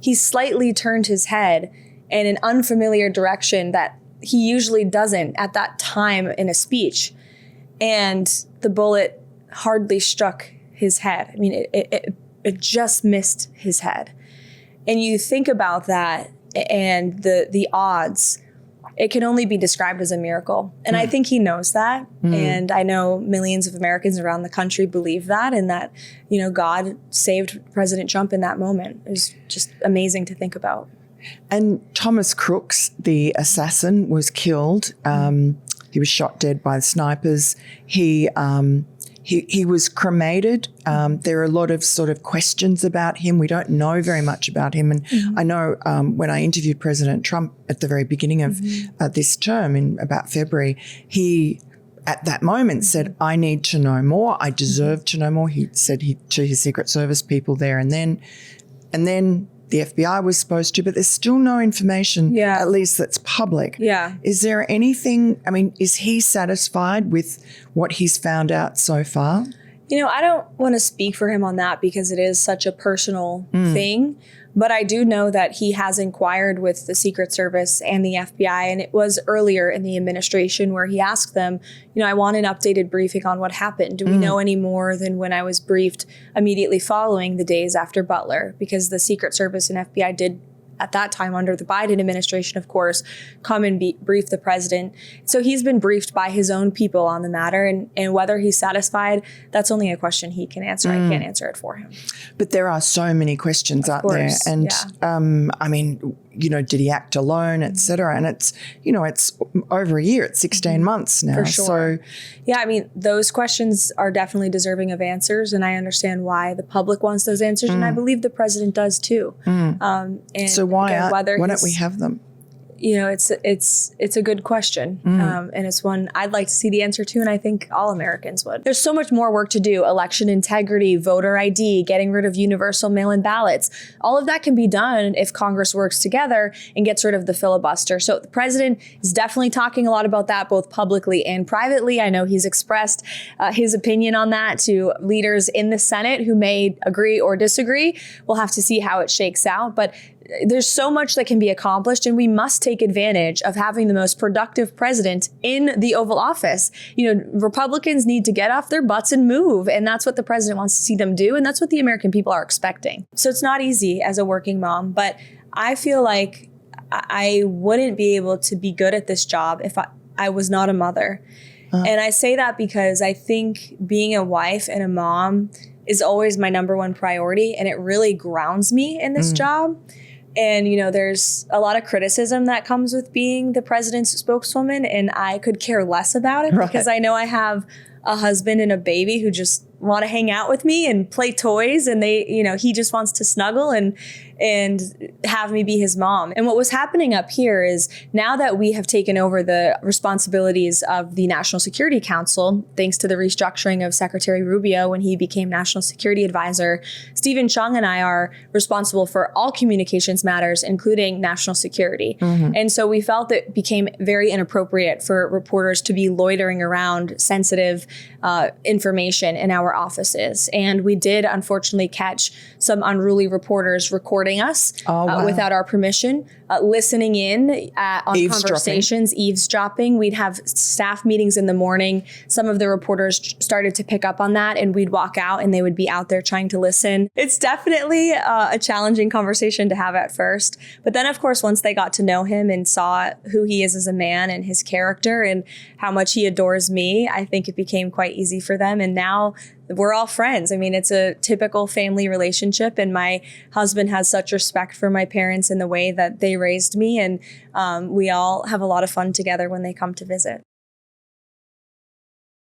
he slightly turned his head in an unfamiliar direction that he usually doesn't at that time in a speech. And the bullet hardly struck his head. I mean, it just missed his head. And you think about that and the odds, it can only be described as a miracle. And I think he knows that. And I know millions of Americans around the country believe that, and that, God saved President Trump in that moment. It was just amazing to think about. And Thomas Crooks, the assassin, was killed. He was shot dead by the snipers. He was cremated. There are a lot of sort of questions about him. We don't know very much about him. And I know when I interviewed President Trump at the very beginning of this term in about February, he at that moment said, I need to know more. I deserve to know more. He said to his Secret Service people there and then the FBI was supposed to, but there's still no information, at least that's public. Yeah. Is there anything, is he satisfied with what he's found out so far? I don't want to speak for him on that because it is such a personal thing. But I do know that he has inquired with the Secret Service and the FBI. And it was earlier in the administration where he asked them, I want an updated briefing on what happened. Do we know any more than when I was briefed immediately following the days after Butler? Because the Secret Service and FBI did, at that time under the Biden administration, of course, come and brief the president. So he's been briefed by his own people on the matter. And whether he's satisfied, that's only a question he can answer. I can't answer it for him. But there are so many questions out there. And did he act alone, et cetera? And it's, it's over a year. It's 16 months now. For sure. So, those questions are definitely deserving of answers. And I understand why the public wants those answers. And I believe the president does too. And so why don't we have them? It's a good question. And it's one I'd like to see the answer to. And I think all Americans would. There's so much more work to do. Election integrity, voter ID, getting rid of universal mail-in ballots. All of that can be done if Congress works together and gets rid of the filibuster. So the president is definitely talking a lot about that, both publicly and privately. I know he's expressed his opinion on that to leaders in the Senate who may agree or disagree. We'll have to see how it shakes out. But there's so much that can be accomplished, and we must take advantage of having the most productive president in the Oval Office. Republicans need to get off their butts and move, and that's what the president wants to see them do, and that's what the American people are expecting. So it's not easy as a working mom, but I feel like I wouldn't be able to be good at this job if I was not a mother. And I say that because I think being a wife and a mom is always my number one priority, and it really grounds me in this job. And, there's a lot of criticism that comes with being the president's spokeswoman, and I could care less about it because I know I have a husband and a baby who just want to hang out with me and play toys. And he just wants to snuggle and have me be his mom. And what was happening up here is now that we have taken over the responsibilities of the National Security Council, thanks to the restructuring of Secretary Rubio when he became National Security Advisor, Stephen Chung and I are responsible for all communications matters, including national security. And so we felt it became very inappropriate for reporters to be loitering around sensitive information in our offices. And we did unfortunately catch some unruly reporters recording us without our permission, listening in on conversations, eavesdropping. We'd have staff meetings in the morning. Some of the reporters started to pick up on that, and we'd walk out and they would be out there trying to listen. It's definitely a challenging conversation to have at first. But then, of course, once they got to know him and saw who he is as a man and his character and how much he adores me, I think it became quite easy for them. And now we're all friends. It's a typical family relationship, and my husband has such respect for my parents and the way that they raised me, and we all have a lot of fun together when they come to visit.